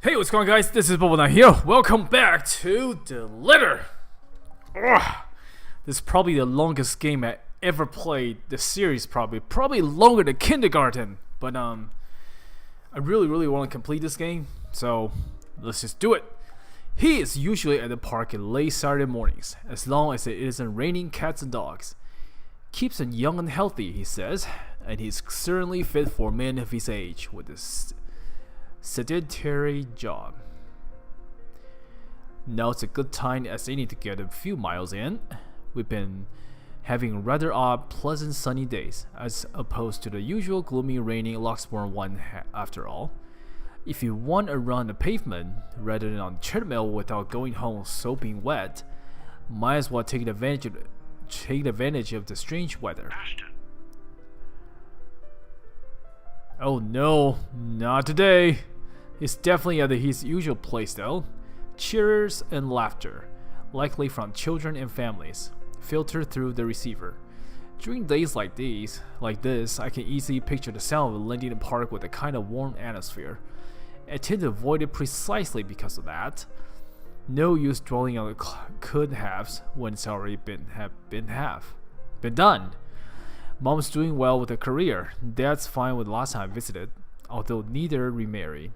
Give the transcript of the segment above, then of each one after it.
Hey, what's going on, guys? This is Bubbleknight here. Welcome back to The Letter. Ugh. This is probably the longest game I ever played. The series probably longer than kindergarten. But I really want to complete this game, so let's just do it. He is usually at the park in late Saturday mornings, as long as it isn't raining cats and dogs. Keeps him young and healthy, he says, and he's certainly fit for a man of his age with his sedentary job. Now it's a good time as any to get a few miles in. We've been having rather odd, pleasant sunny days, as opposed to the usual gloomy, rainy Loxbourne one after all. If you want to run the pavement rather than on the treadmill without going home soaping wet, might as well take advantage of the strange weather. Ashton. Oh no, not today. He's definitely at his usual place though. Cheers and laughter, likely from children and families, filter through the receiver. During days like this, I can easily picture the sound of landing in the park with a kind of warm atmosphere. I tend to avoid it precisely because of that. No use dwelling on the could-haves when it's already been done. Mom's doing well with her career. Dad's fine with the last time I visited, although neither remarried.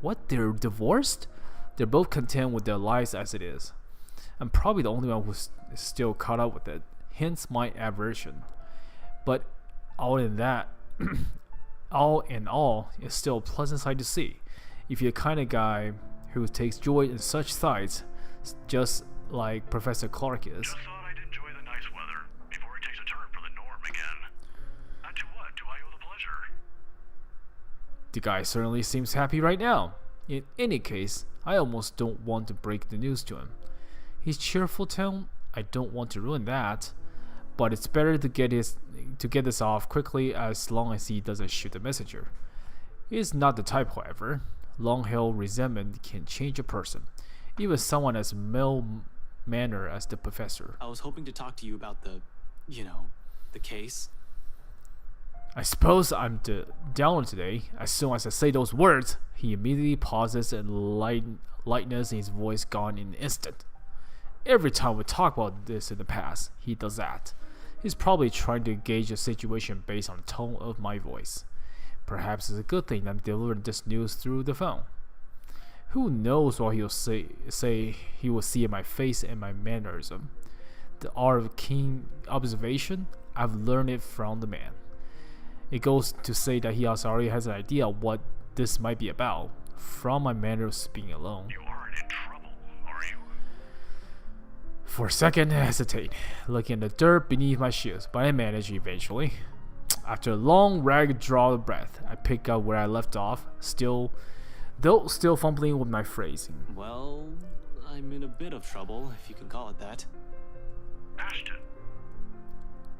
What? They're divorced? They're both content with their lives as it is. I'm probably the only one who's still caught up with it, hence my aversion. But all in all, it's still a pleasant sight to see. If you're the kind of guy who takes joy in such sights, just like Professor Clark is. Just thought I'd enjoy the nice weather before it takes a turn for the norm again. And to what do I owe the pleasure? The guy certainly seems happy right now. In any case, I almost don't want to break the news to him. His cheerful tone, I don't want to ruin that, but it's better to get this off quickly as long as he doesn't shoot the messenger. He is not the type, however. Long-held resentment can change a person, even someone as mild-mannered as the professor. I was hoping to talk to you about the case. I suppose I'm the downer today. As soon as I say those words, he immediately pauses and lightness in his voice gone in an instant. Every time we talk about this in the past, he does that. He's probably trying to gauge the situation based on the tone of my voice. Perhaps it's a good thing I'm delivering this news through the phone. Who knows what he'll say he will see in my face and my mannerism. The art of keen observation, I've learned it from the man. It goes to say that he also already has an idea of what this might be about, from my manner of speaking alone. You aren't in trouble, are you? For a second, I hesitate, looking at the dirt beneath my shoes, but I manage eventually. After a long, ragged draw of breath, I pick up where I left off, still fumbling with my phrasing. Well, I'm in a bit of trouble, if you can call it that. Ashton.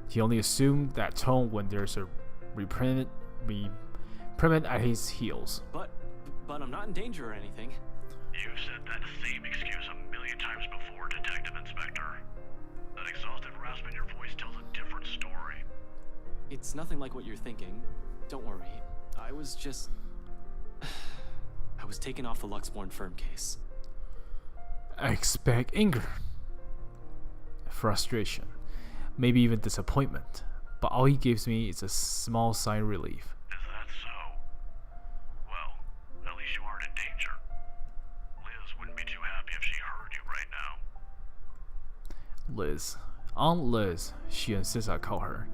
He only assumed that tone when there's a reprimand at his heels. But I'm not in danger or anything. You've said that same excuse a million times before, Detective Inspector. That exhausted rasp in your voice tells a different story. It's nothing like what you're thinking. Don't worry. I was taken off the Luxbourne firm case. I expect anger, frustration, maybe even disappointment, but all he gives me is a small sigh of relief. Is that so? Well, at least you aren't in danger. Liz wouldn't be too happy if she heard you right now. Liz. Aunt Liz, she insists I call her.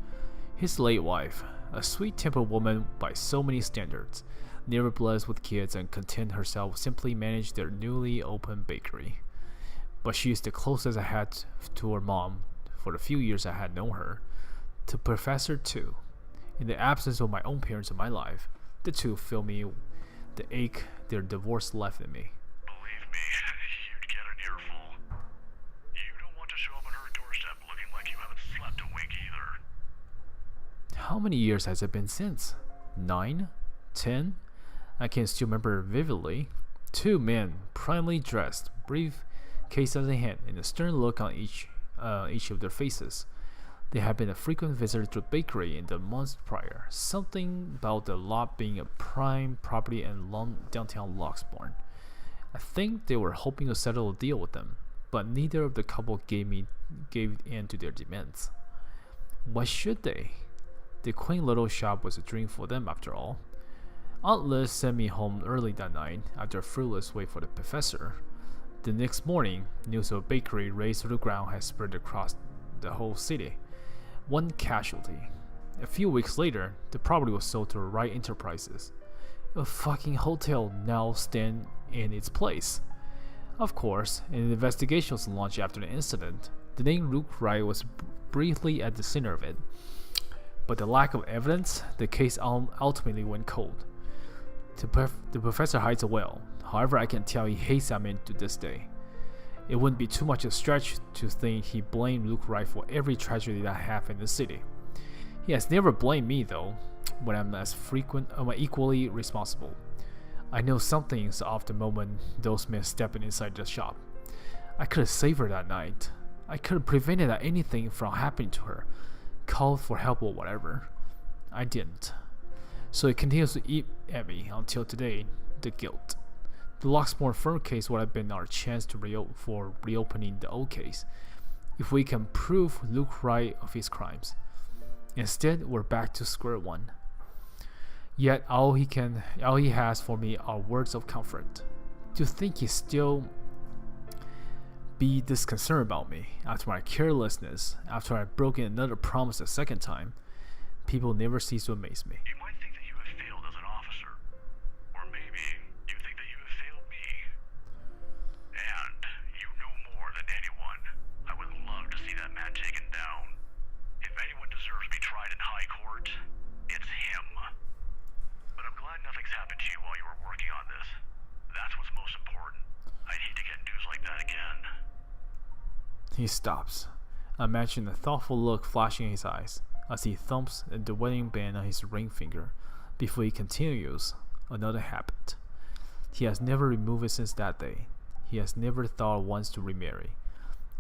His late wife, a sweet-tempered woman by so many standards, never blessed with kids and content herself simply manage their newly opened bakery. But she is the closest I had to her mom for the few years I had known her. To Professor too. In the absence of my own parents in my life, the two feel me the ache their divorce left in me. Believe me, you'd get an earful. You don't want to show up on her doorstep looking like you haven't slept a wink either. How many years has it been since? 9? 10? I can still remember vividly. Two men, primly dressed, briefcases in hand, and a stern look on each of their faces. They had been a frequent visitor to the bakery in the months prior. Something about the lot being a prime property in downtown Loxbourne. I think they were hoping to settle a deal with them, but neither of the couple gave in to their demands. Why should they? The quaint little shop was a dream for them after all. Aunt Liz sent me home early that night after a fruitless wait for the professor. The next morning, news of a bakery razed to the ground had spread across the whole city. One casualty. A few weeks later, the property was sold to Wright Enterprises. A fucking hotel now stand in its place. Of course, an investigation was launched after the incident. The name Luke Wright was briefly at the center of it. But the lack of evidence, the case ultimately went cold. The professor hides well. However, I can tell he hates that man to this day. It wouldn't be too much a stretch to think he blamed Luke Wright for every tragedy that happened in the city. He has never blamed me though, when I'm equally responsible. I know something's off the moment those men stepped inside the shop. I could have saved her that night. I could have prevented anything from happening to her, called for help or whatever. I didn't. So it continues to eat at me until today, the guilt. The Locksmore firm case would have been our chance to reopening the old case, if we can prove Luke right of his crimes. Instead, we're back to square one. Yet all he has for me are words of comfort. To think he still be this concerned about me after my carelessness, after I've broken another promise a second time, people never cease to amaze me. You might think that you have failed as an officer. Or maybe you think that you have failed me. And you know more than anyone. I would love to see that man taken down. If anyone deserves to be tried in high court, it's him. But I'm glad nothing's happened to you while you were working on this. That's what's most important. I'd hate to get news like that again. He stops. I imagine a thoughtful look flashing in his eyes as he thumps the wedding band on his ring finger before he continues. Another habit. He has never removed it since that day. He has never thought once to remarry,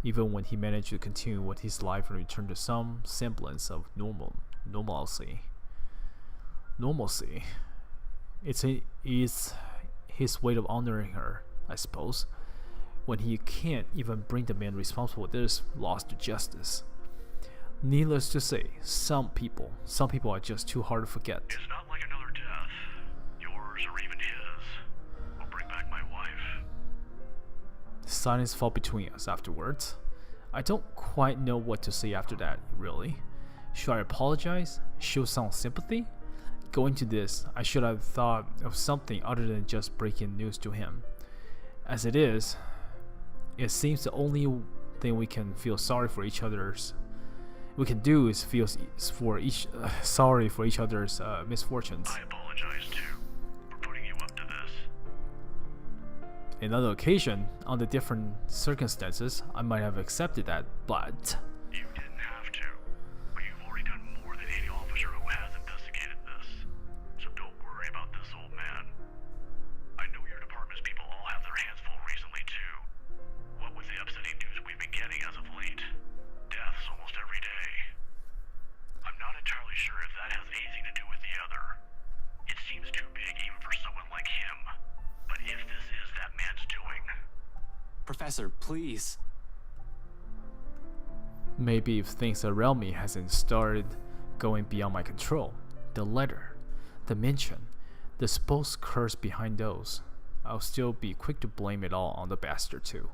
even when he managed to continue with his life and return to some semblance of normalcy. It's his way of honoring her, I suppose, when he can't even bring the man responsible for this lost to justice. Needless to say, some people are just too hard to forget. It's not like another death. Yours or even his will bring back my wife. Silence fell between us afterwards. I don't quite know what to say after that, really. Should I apologize? Show some sympathy? Going to this, I should have thought of something other than just breaking news to him. As it is, it seems the only thing we can feel sorry for each other's. We can do is feel sorry for each other's misfortunes. I apologize too for putting you up to this. Another occasion, under different circumstances, I might have accepted that, but You didn't have to, but you've already done more than any officer who has investigated this. So don't worry about this, old man. I know your department's people all have their hands full recently too. What with the upsetting news we've been getting as of late. Deaths almost every day. I'm not entirely sure if that has anything to do with the other. It seems too big even for someone like him. But if this is that man's doing... Professor, please. maybe if things around me hasn't started going beyond my control, the letter, the mention, the supposed curse behind those, I'll still be quick to blame it all on the bastard too.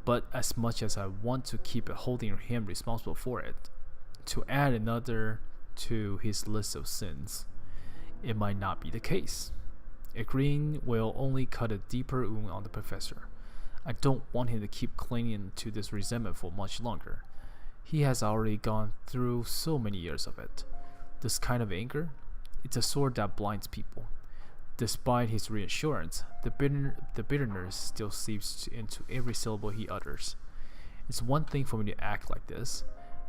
But as much as I want to keep holding him responsible for it, to add another to his list of sins, it might not be the case. Agreeing will only cut a deeper wound on the professor. I don't want him to keep clinging to this resentment for much longer. He has already gone through so many years of it. This kind of anger, it's a sword that blinds people. Despite his reassurance, the bitterness still seeps into every syllable he utters. It's one thing for me to act like this.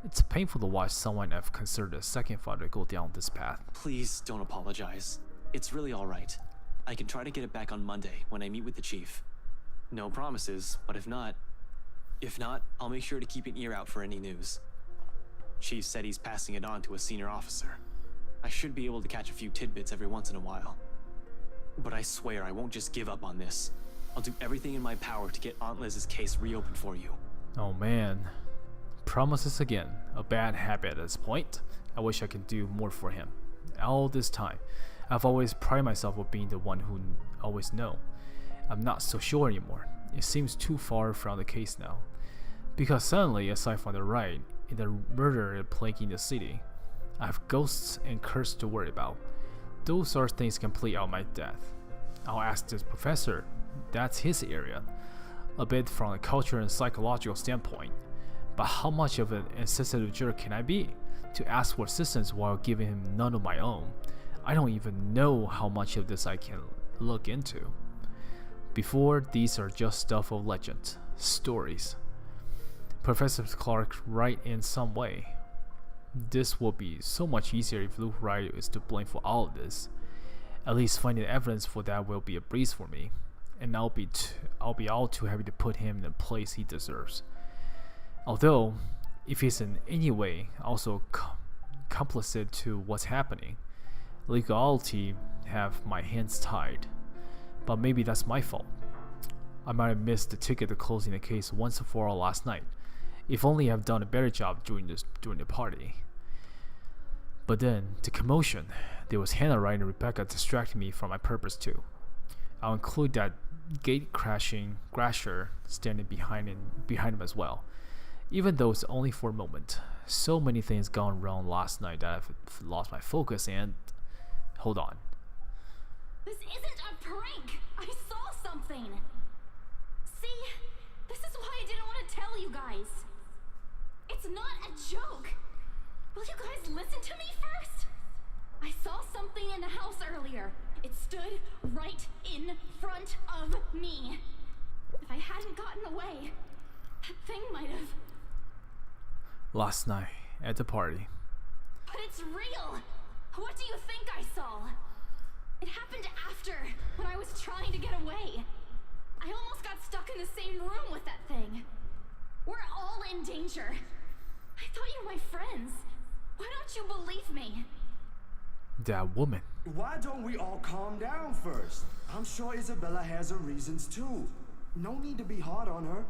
It's painful to watch someone I've considered a second father go down this path. Please don't apologize. It's really alright. I can try to get it back on Monday when I meet with the chief. No promises, but if not, I'll make sure to keep an ear out for any news. Chief said he's passing it on to a senior officer. I should be able to catch a few tidbits every once in a while. But I swear I won't just give up on this I'll do everything in my power to get Aunt Liz's case reopened for you. Oh man. Promises again. A bad habit at this point. I wish I could do more for him. All this time, I've always prided myself on being the one who always know. I'm not so sure anymore. It seems too far from the case now. Because suddenly, aside from the riot and the murder plaguing the city, I have ghosts and curses to worry about. Those are things complete out my death. I'll ask this professor. That's his area. A bit from a cultural and psychological standpoint. But how much of an insensitive jerk can I be to ask for assistance while giving him none of my own? I don't even know how much of this I can look into. Before, these are just stuff of legend, stories. Professor Clark right in some way. This will be so much easier if Luke Wright is to blame for all of this. At least finding evidence for that will be a breeze for me, and I'll be all too happy to put him in the place he deserves. Although, if he's in any way also complicit to what's happening, legality have my hands tied. But maybe that's my fault. I might have missed the ticket to closing the case once and for all last night. If only I've done a better job during the party. But then, the commotion. There was Hannah Wright and Rebecca distracting me from my purpose too. I'll include that gate-crashing Grasher standing behind him as well. Even though it's only for a moment. So many things gone wrong last night that I've lost my focus and... Hold on. This isn't a prank! I saw something! See? This is why I didn't want to tell you guys. It's not a joke! Will you guys listen to me first? I saw something in the house earlier. It stood right in front of me. If I hadn't gotten away, that thing might have... Last night, at the party. But it's real! What do you think I saw? It happened after, when I was trying to get away. I almost got stuck in the same room with that thing. We're all in danger. I thought you were my friends. Why don't you believe me? That woman. Why don't we all calm down first? I'm sure Isabella has her reasons too. No need to be hard on her.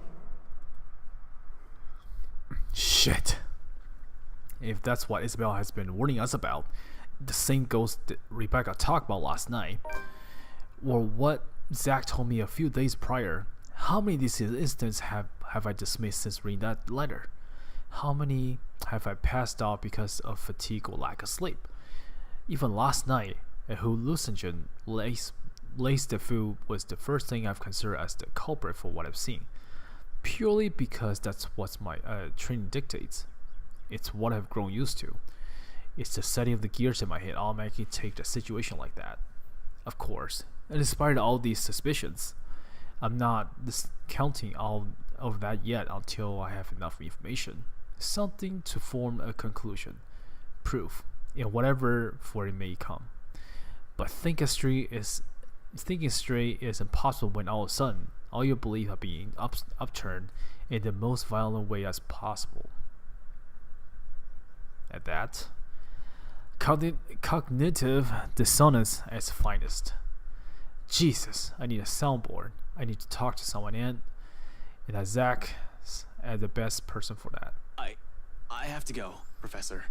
Shit. If that's what Isabella has been warning us about, the same ghost that Rebecca talked about last night, or what Zach told me a few days prior, how many of these incidents have I dismissed since reading that letter? How many have I passed out because of fatigue or lack of sleep? Even last night, a hallucinogen laced the food was the first thing I've considered as the culprit for what I've seen. Purely because that's what my training dictates. It's what I've grown used to. It's the setting of the gears in my head automatically take the situation like that. Of course, and despite all these suspicions, I'm not discounting all of that yet until I have enough information. Something to form a conclusion. Proof. In whatever form it may come. But thinking straight is impossible when all of a sudden all your beliefs are being upturned in the most violent way as possible. At that, cognitive dissonance at its finest. Jesus, I need a soundboard. I need to talk to someone, and Zach is the best person for that. I have to go, Professor.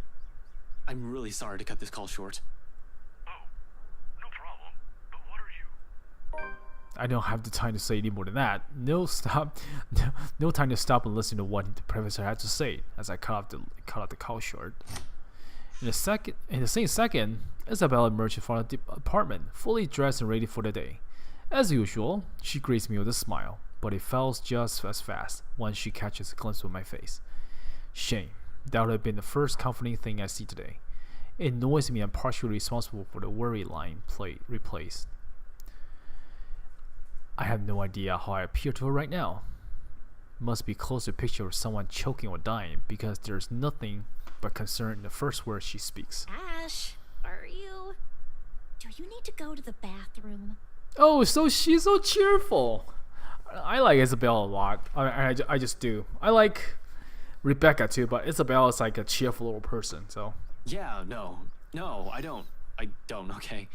I'm really sorry to cut this call short. Oh, no problem. But what are you... I don't have the time to say any more than that. No time to stop and listen to what the professor had to say as I cut off the call short. In the same second, Isabella emerged from the apartment, fully dressed and ready for the day. As usual, she greets me with a smile, but it fails just as fast once she catches a glimpse of my face. Shame. That would have been the first comforting thing I see today. It annoys me I'm partially responsible for the worry line replaced. I have no idea how I appear to her right now. Must be close to a picture of someone choking or dying because there's nothing but concern in the first words she speaks. Ash, do you need to go to the bathroom? Oh, so she's so cheerful. I like Isabella a lot. I just do. I like Rebecca too, but Isabella is like a cheerful little person, so. Yeah, no, I don't, okay.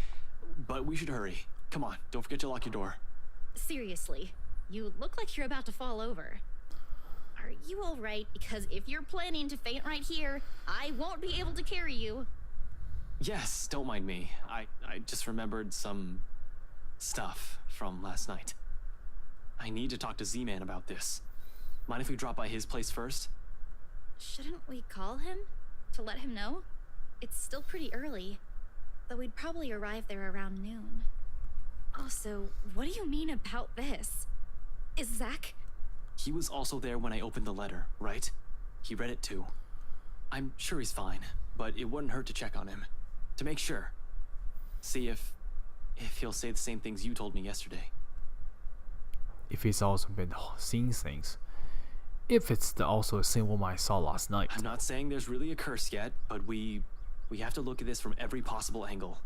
But we should hurry. Come on, don't forget to lock your door. Seriously, you look like you're about to fall over. Are you alright? Because if you're planning to faint right here, I won't be able to carry you. Yes, don't mind me. I just remembered some stuff from last night. I need to talk to Z-Man about this. Mind if we drop by his place first? Shouldn't we call him to let him know? It's still pretty early, though we'd probably arrive there around noon. Also, what do you mean about this? Is Zach? He was also there when I opened the letter, right? He read it too. I'm sure he's fine, but it wouldn't hurt to check on him. To make sure. See if he'll say the same things you told me yesterday. If he's also been seeing things. If it's also the same woman I saw last night. I'm not saying there's really a curse yet, but we have to look at this from every possible angle.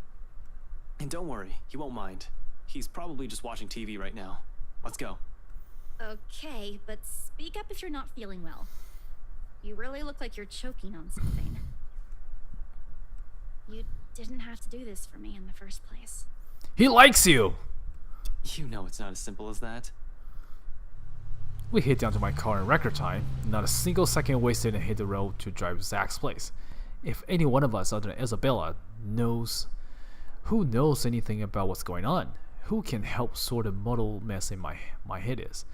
And don't worry, he won't mind. He's probably just watching TV right now. Let's go. Okay, but speak up if you're not feeling well. You really look like you're choking on something. You didn't have to do this for me in the first place. He likes you! You know it's not as simple as that. We hit down to my car in record time, not a single second wasted, and hit the road to drive Zach's place. If any one of us other than Isabella knows, who knows anything about what's going on, who can help sort the muddled mess in my head is,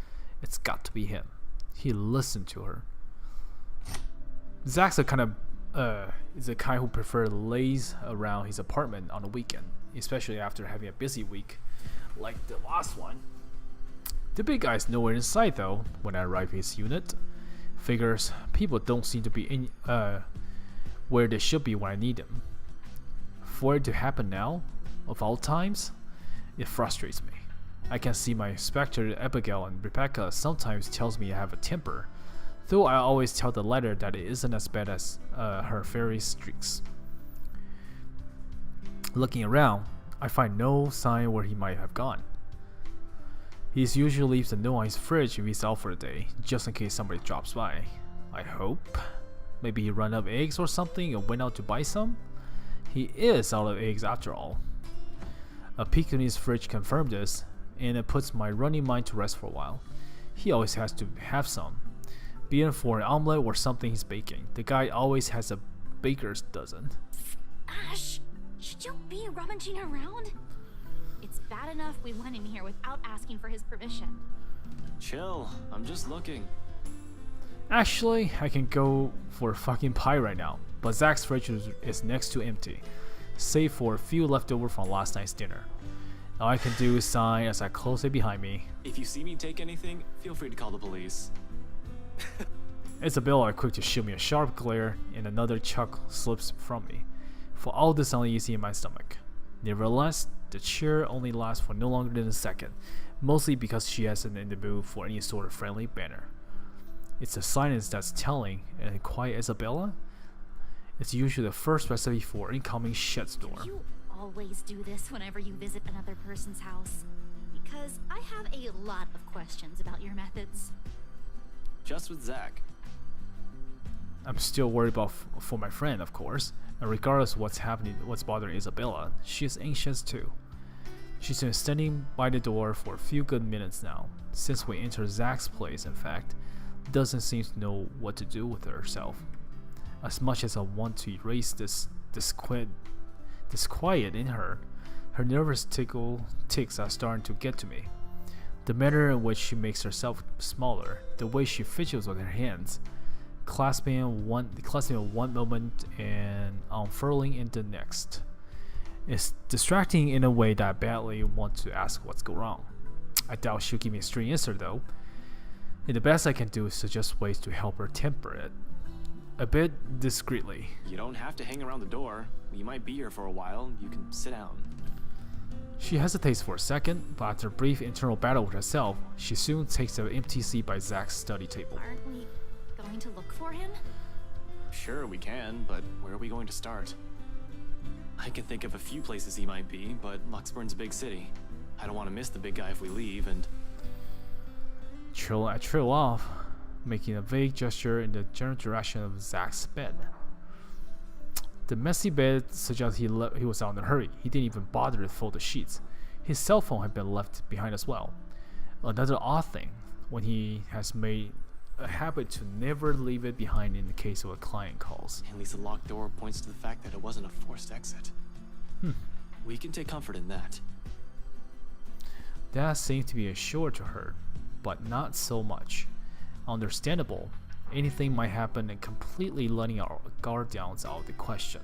it's got to be him. He listened to her. Zach's is the kind who prefers lays around his apartment on the weekend, especially after having a busy week like the last one. The big guy's nowhere in sight though when I arrive at his unit. Figures people don't seem to be in where they should be when I need them. For it to happen now, of all times, it frustrates me. I can see my Spectre, Abigail, and Rebecca sometimes tells me I have a temper, though I always tell the latter that it isn't as bad as her fairy streaks. Looking around, I find no sign where he might have gone. He usually leaves a note on his fridge if he's out for the day, just in case somebody drops by. I hope. Maybe he ran out of eggs or something and went out to buy some? He is out of eggs after all. A peek in his fridge confirmed this, and it puts my running mind to rest for a while. He always has to have some. Be it for an omelet or something he's baking. The guy always has a baker's dozen. Ash, should you be rummaging around? It's bad enough we went in here without asking for his permission. Chill, I'm just looking. Actually, I can go for a fucking pie right now, but Zach's fridge is next to empty, save for a few leftover from last night's dinner. All I can do is sigh as I close it behind me. If you see me take anything, feel free to call the police. Isabella are quick to shoot me a sharp glare, and another chuck slips from me. For all this uneasy in my stomach. Nevertheless, the cheer only lasts for no longer than a second, mostly because she hasn't in the mood for any sort of friendly banter. It's the silence that's telling, and quiet Isabella? It's usually the first recipe for incoming shitstorm. You always do this whenever you visit another person's house, because I have a lot of questions about your methods. Just with Zach. I'm still worried about for my friend, of course, and regardless of what's bothering Isabella, she's anxious too. She's been standing by the door for a few good minutes now, since we entered Zach's place. In fact, doesn't seem to know what to do with herself. As much as I want to erase this disquiet in her, her nervous ticks are starting to get to me. The manner in which she makes herself smaller, the way she fidgets with her hands, clasping one moment and unfurling in the next. It's distracting in a way that I badly want to ask what's going wrong. I doubt she'll give me a straight answer though. And the best I can do is suggest ways to help her temper it. A bit discreetly. You don't have to hang around the door. You might be here for a while. You can sit down. She hesitates for a second, but after a brief internal battle with herself, she soon takes an empty seat by Zach's study table. Aren't we going to look for him? Sure, we can, but where are we going to start? I can think of a few places he might be, but Luxburn's a big city. I don't want to miss the big guy if we leave, and... I trail off, making a vague gesture in the general direction of Zach's bed. The messy bed suggests he was out in a hurry. He didn't even bother to fold the sheets. His cell phone had been left behind as well. Another odd thing, when he has made a habit to never leave it behind in the case of a client calls. At least the locked door points to the fact that it wasn't a forced exit. We can take comfort in that. That seemed to be assured to her, but not so much. Understandable, anything might happen, and completely letting our guard down is out of the question.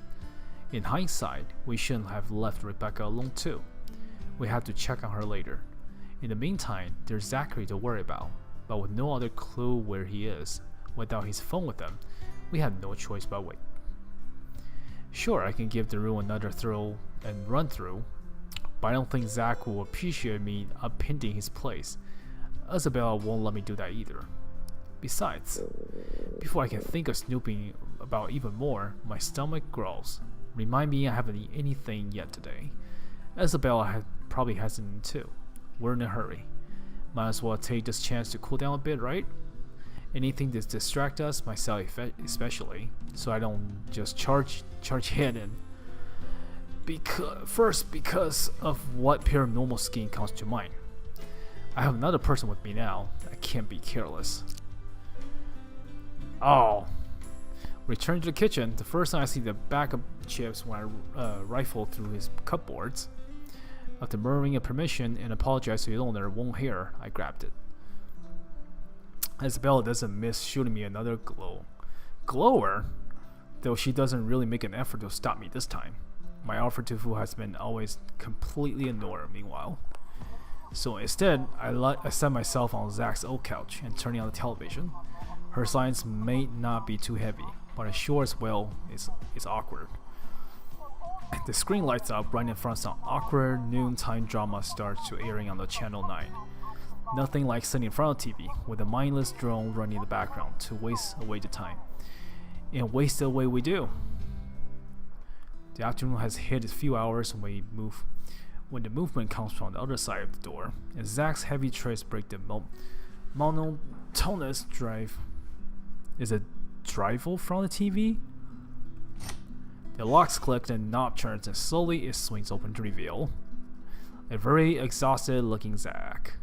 In hindsight, we shouldn't have left Rebecca alone too. We had to check on her later. In the meantime, there's Zachary to worry about, but with no other clue where he is, without his phone with him, we had no choice but wait. Sure, I can give the room another throw and run through, but I don't think Zach will appreciate me upending his place. Isabella won't let me do that either. Besides, before I can think of snooping about even more, my stomach growls. Remind me I haven't eaten anything yet today. Isabella probably hasn't too. We're in a hurry. Might as well take this chance to cool down a bit, right? Anything to distract us, myself especially, so I don't just charge head in. Because of what paranormal scheme comes to mind. I have another person with me now. I can't be careless. Oh. Return to the kitchen. The first time I see the bag of chips when I rifle through his cupboards. After murmuring a permission and apologize to the owner won't hear, I grabbed it. Isabella doesn't miss shooting me another glower, though she doesn't really make an effort to stop me this time. My offer to food has been always completely ignored meanwhile. So instead, I set myself on Zach's old couch and turning on the television. Her signs may not be too heavy, but it sure as well is awkward. The screen lights up right in front of some awkward noontime drama starts to airing on the Channel 9. Nothing like sitting in front of TV with a mindless drone running in the background to waste away the time. And waste away we do. The afternoon has hit a few hours when the movement comes from the other side of the door, and Zach's heavy treads break the monotonous drive. Is it drivel from the TV? The locks click and knob turns, and slowly it swings open to reveal a very exhausted looking Zach.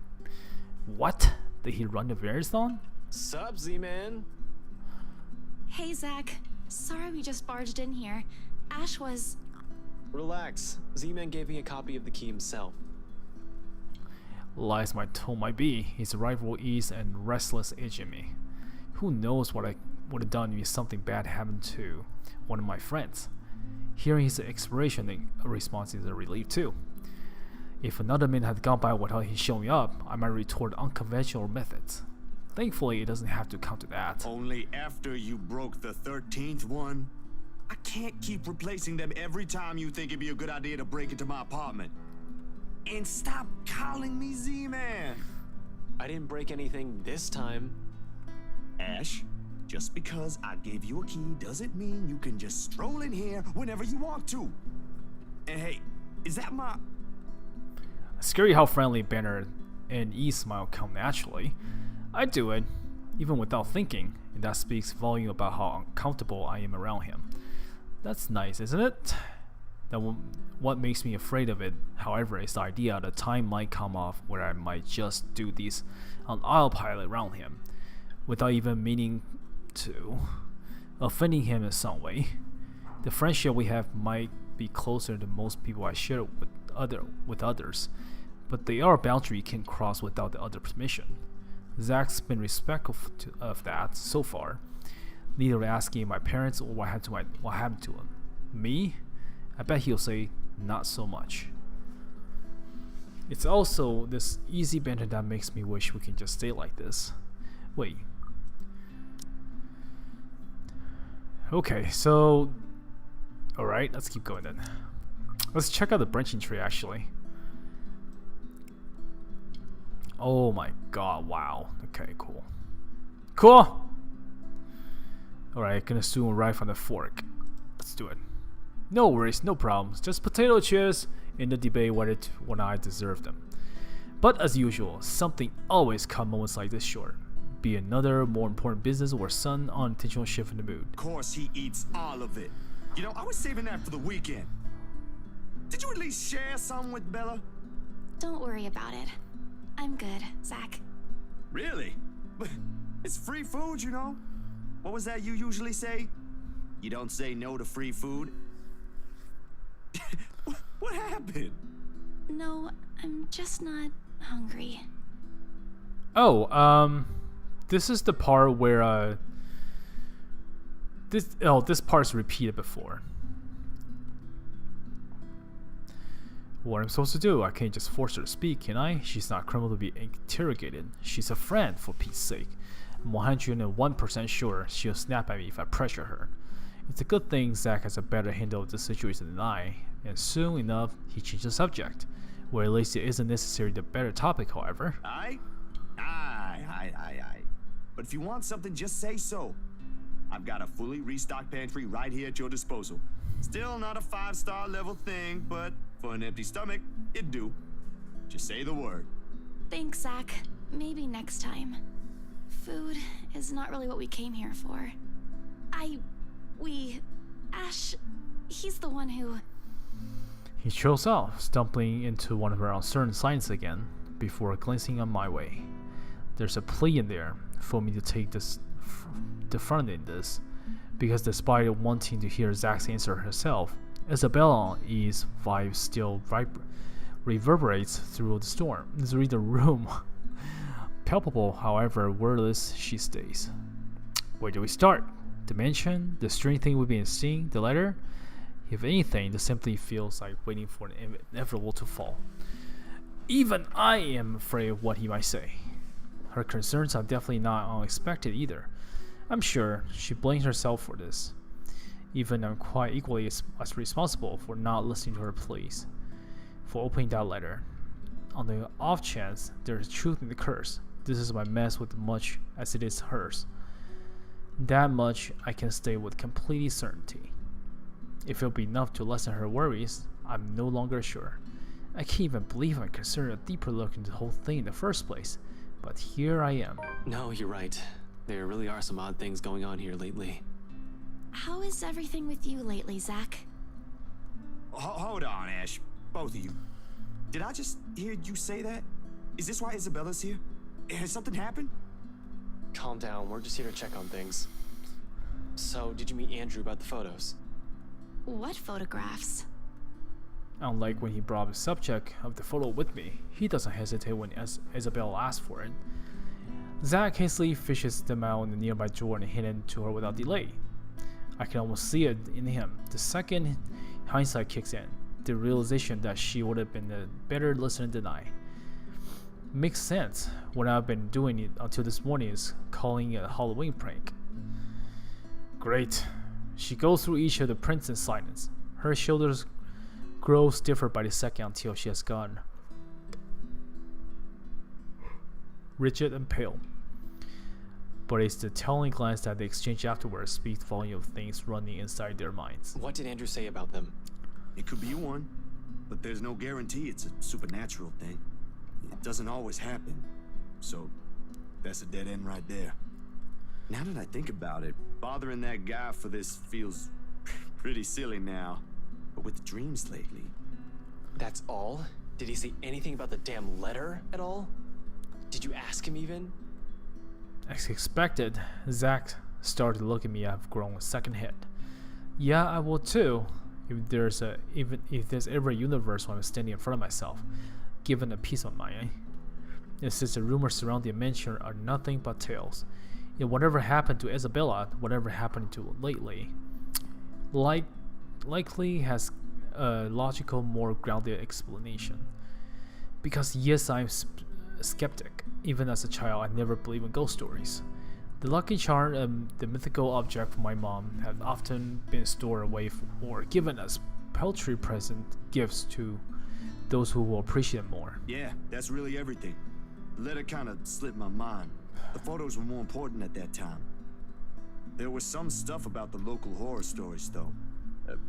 What? Did he run the marathon? Sup, Z-Man? Hey, Zach. Sorry we just barged in here. Ash was... Relax. Z-Man gave me a copy of the key himself. Lies my tone might be, his rival ease and restless edge in me. Who knows what I would have done if something bad happened to one of my friends. Hearing his expiration response is a relief too. If another minute had gone by without him showing up, I might retort unconventional methods. Thankfully, it doesn't have to come to that. Only after you broke the 13th one? I can't keep replacing them every time you think it'd be a good idea to break into my apartment. And stop calling me Z-Man! I didn't break anything this time. Ash, just because I gave you a key doesn't mean you can just stroll in here whenever you want to. And hey, is that my... Scary how friendly Banner and E smile come naturally. I do it, even without thinking, and that speaks volume about how uncomfortable I am around him. That's nice, isn't it? What makes me afraid of it, however, is the idea that time might come off where I might just do these on autopilot around him, without even meaning to, offending him in some way. The friendship we have might be closer than most people I share with others, but there are a boundary you can't cross without the other permission. Zach's been respectful of that so far, neither asking my parents or what happened to him. Me? I bet he'll say not so much. It's also this easy banter that makes me wish we can just stay like this. Wait. Okay, so... Alright, let's keep going then. Let's check out the branching tree actually. Oh my god, wow. Okay, cool. Cool! Alright, gonna soon arrive on the fork. Let's do it. No worries, no problems. Just potato chips in the debate whether when I deserve them. But as usual, something always cut moments like this short. Be another more important business or some unintentional shift in the mood. Of course he eats all of it. You know, I was saving that for the weekend. Did you at least share some with Bella? Don't worry about it. I'm good, Zach. Really? But it's free food, you know? What was that you usually say? You don't say no to free food? What happened? No, I'm just not hungry. Oh, this is the part where this part's repeated before. What am I supposed to do? I can't just force her to speak, can I? She's not a criminal to be interrogated. She's a friend, for Pete's sake. I'm 101% sure she'll snap at me if I pressure her. It's a good thing Zach has a better handle of the situation than I, and soon enough, he changed the subject. Where at least it isn't necessarily the better topic, however. Aye. But if you want something, just say so. I've got a fully restocked pantry right here at your disposal. Still not a 5-star level thing, but for an empty stomach, it'd do. Just say the word. Thanks, Zach. Maybe next time. Food is not really what we came here for. Ash, he's the one who... He shows off, stumbling into one of her uncertain signs again, before glancing on my way. There's a plea in there for me to take the front in this, because despite wanting to hear Zach's answer herself, Isabella's vibe still reverberates through the room. Palpable, however, wordless she stays. Where do we start? The mansion? The strange thing we've been seeing? The letter? If anything, this simply feels like waiting for an inevitable to fall. Even I am afraid of what he might say. Her concerns are definitely not unexpected either. I'm sure she blames herself for this. Even I'm quite equally as responsible for not listening to her pleas, for opening that letter. On the off chance there's truth in the curse, this is my mess with much as it is hers. That much I can state with complete certainty. If it'll be enough to lessen her worries, I'm no longer sure. I can't even believe I considered a deeper look into the whole thing in the first place, but here I am. No, you're right. There really are some odd things going on here lately. How is everything with you lately, Zach? Hold on, Ash. Both of you. Did I just hear you say that? Is this why Isabella's here? Has something happened? Calm down, we're just here to check on things. So, did you meet Andrew about the photos? What photographs? Unlike when he brought up the subject of the photo with me, he doesn't hesitate when Isabella asks for it. Zach hastily fishes them out in the nearby drawer and hands it to her without delay. I can almost see it in him. The second hindsight kicks in, the realization that she would have been a better listener than I. Makes sense. What I've been doing it until this morning is calling it a Halloween prank. Great. She goes through each of the prints in silence. Her shoulders grow stiffer by the second until she has gone rigid and pale. But it's the telling glance that they exchange afterwards speaks volume of things running inside their minds. What did Andrew say about them? It could be one, but there's no guarantee it's a supernatural thing. It doesn't always happen, so that's a dead end right there. Now that I think about it, bothering that guy for this feels pretty silly now. But with the dreams lately... That's all? Did he say anything about the damn letter at all? Did you ask him even? As expected, Zach started to look at me. I've grown a second head. Yeah, I will too. If there's ever a universe where I'm standing in front of myself, given a piece of mind. And since the rumors surrounding the mansion are nothing but tales, and whatever happened to Isabella, whatever happened to lately, likely has a logical, more grounded explanation. Because yes, I'm a skeptic. Even as a child, I never believed in ghost stories. The lucky charm and the mythical object for my mom have often been stored away or given as paltry present gifts to those who will appreciate more. Yeah, that's really everything. The letter kind of slipped my mind. The photos were more important at that time. There was some stuff about the local horror stories, though.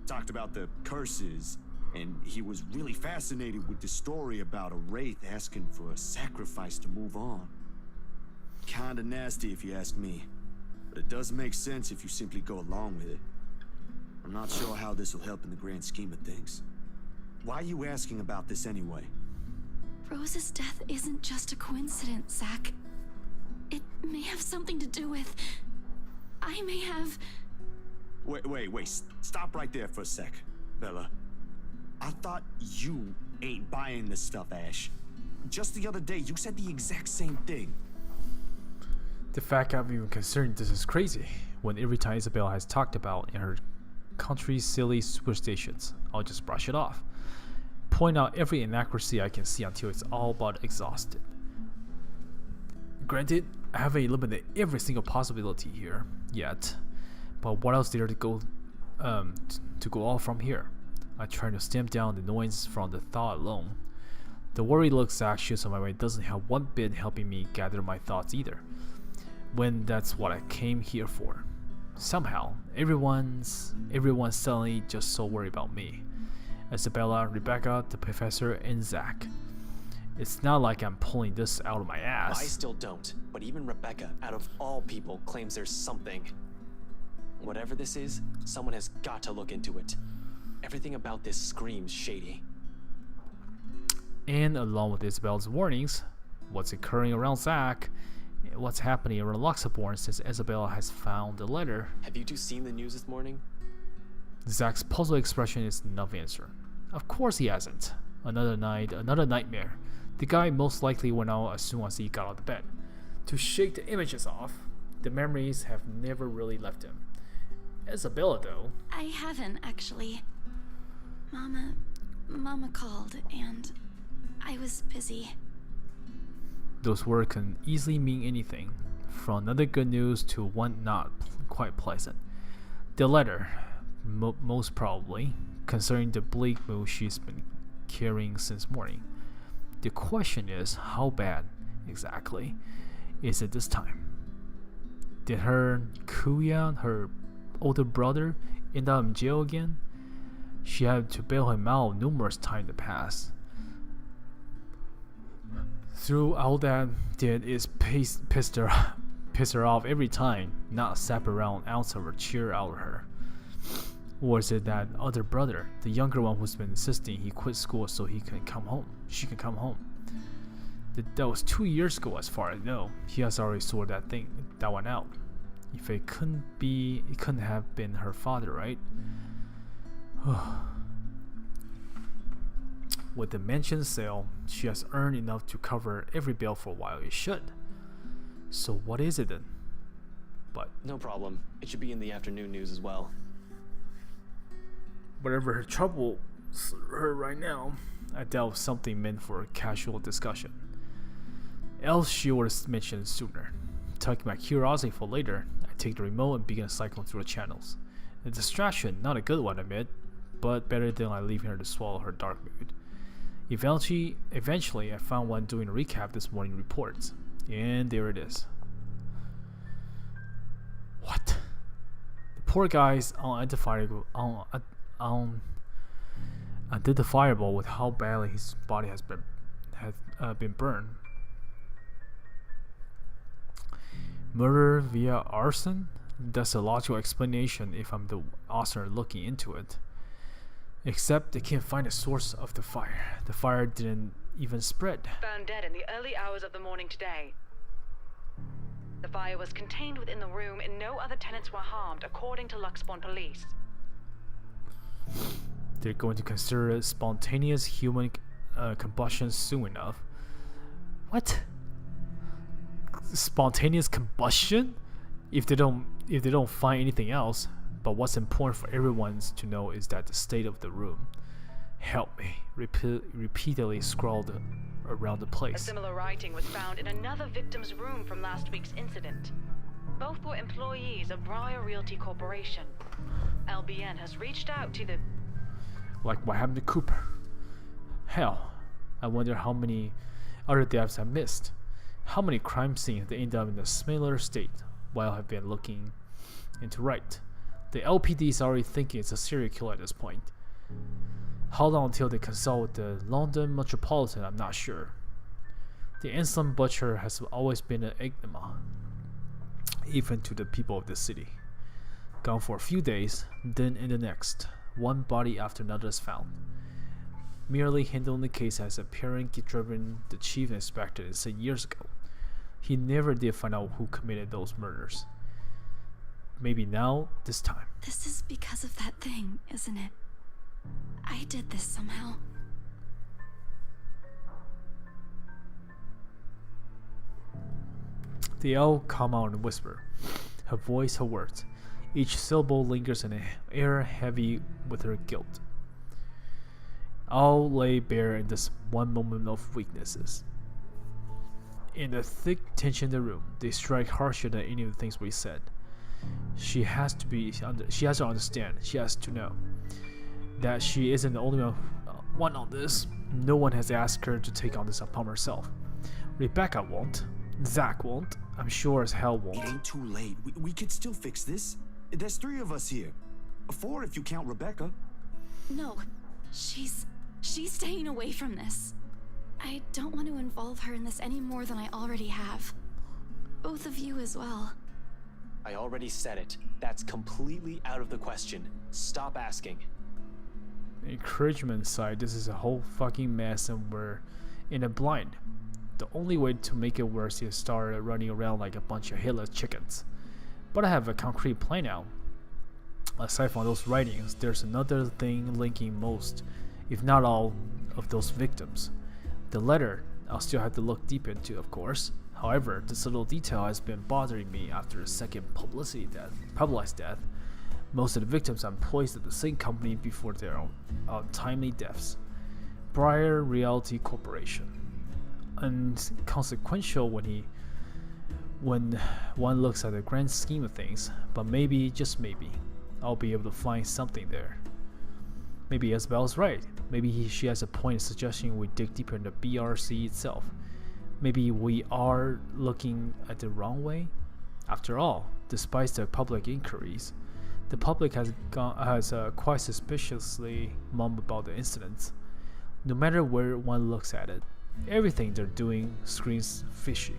Talked about the curses, and he was really fascinated with the story about a wraith asking for a sacrifice to move on. Kinda nasty if you ask me, but it does make sense if you simply go along with it. I'm not sure how this will help in the grand scheme of things. Why are you asking about this anyway? Rose's death isn't just a coincidence, Zach. It may have something to do with... I may have... Wait. Stop right there for a sec, Bella. I thought you ain't buying this stuff, Ash. Just the other day, you said the exact same thing. The fact I'm even concerned this is crazy, when every time Isabella has talked about in her country's silly superstitions, I'll just brush it off. Point out every inaccuracy I can see until it's all but exhausted. Granted, I haven't eliminated every single possibility here yet, but what else there to go off from here? I try to stamp down the noise from the thought alone. The worry looks anxious on my way doesn't have one bit helping me gather my thoughts either, when that's what I came here for. Somehow, everyone's suddenly just so worried about me. Isabella, Rebecca, the professor, and Zach. It's not like I'm pulling this out of my ass. I still don't, but even Rebecca, out of all people, claims there's something. Whatever this is, someone has got to look into it. Everything about this screams shady. And along with Isabella's warnings, what's occurring around Zach, what's happening around Luxembourg since Isabella has found the letter. Have you two seen the news this morning? Zach's puzzled expression is enough answer. Of course he hasn't. Another night, another nightmare. The guy most likely went out as soon as he got out of bed. To shake the images off, the memories have never really left him. Isabella, though... I haven't, actually. Mama called, and I was busy. Those words can easily mean anything, from another good news to one not quite pleasant. The letter, most probably, concerning the bleak mood she's been carrying since morning. The question is, how bad, exactly, is it this time? Did her Kuya, her older brother, end up in jail again? She had to bail him out numerous times in the past. Through all that did is piss her off every time, not sap around an ounce of her cheer out of her. Or is it that other brother, the younger one who's been insisting he quit school so he can come home? She can come home. That was 2 years ago, as far as I know. He has already sorted that one out. If it couldn't have been her father, right? With the mansion sale, she has earned enough to cover every bill for a while. It should. So what is it then? But no problem. It should be in the afternoon news as well. Whatever her trouble her right now, I doubt something meant for a casual discussion. Else she would have mentioned sooner. Tucking my curiosity for later, I take the remote and begin cycling through the channels. A distraction, not a good one, I admit, but better than I leaving her to swallow her dark mood. Eventually, I found one doing a recap this morning reports, and there it is. What? The poor guy's unidentifiable with how badly his body has been burned. Murder via arson? That's a logical explanation if I'm the author looking into it. Except they can't find a source of the fire. The fire didn't even spread. Found dead in the early hours of the morning today. The fire was contained within the room and no other tenants were harmed, according to Luxembourg police. They're going to consider it spontaneous human combustion soon enough. What? Spontaneous combustion? If they don't find anything else. But what's important for everyone to know is that the state of the room. Help me. Repeatedly scrawled around the place. A similar writing was found in another victim's room from last week's incident. Both were employees of Briar Realty Corporation. LBN has reached out to the... Like what happened to Cooper? Hell, I wonder how many other deaths I missed. How many crime scenes they end up in a similar state while I've been looking into right. The LPD is already thinking it's a serial killer at this point. How long until they consult with the London Metropolitan, I'm not sure. The Anselm Butcher has always been an enigma, even to the people of the city. Gone for a few days, then in the next, one body after another is found. merely handling the case as a parent driven the chief inspector said years ago. He never did find out who committed those murders. Maybe now, this time. This is because of that thing, isn't it? I did this somehow. They all come out and whisper. Her voice, her words. Each syllable lingers in an air heavy with her guilt. All lay bare in this one moment of weaknesses. In the thick tension in the room, they strike harsher than any of the things we said. She has to understand. She has to know that she isn't the only one on this. No one has asked her to take on this upon herself. Rebecca won't. Zach won't. I'm sure as hell won't. It ain't too late. We could still fix this. There's 3 of us here. 4 if you count Rebecca. No, she's staying away from this. I don't want to involve her in this any more than I already have. Both of you as well. I already said it. That's completely out of the question. Stop asking. Encouragement side, this is a whole fucking mess and we're in a blind. The only way to make it worse is start running around like a bunch of headless chickens. But I have a concrete plan now. Aside from those writings, there's another thing linking most, if not all, of those victims. The letter, I'll still have to look deep into, of course. However, this little detail has been bothering me after the second publicized death. Most of the victims are employees at the same company before their untimely deaths. Briar Realty Corporation. Inconsequential when one looks at the grand scheme of things, but maybe, just maybe, I'll be able to find something there. Maybe Isabella's right. Maybe she has a point in suggesting we dig deeper into BRC itself. Maybe we are looking at the wrong way. After all, despite the public inquiries, the public has quite suspiciously mummed about the incidents. No matter where one looks at it, everything they're doing screams fishy,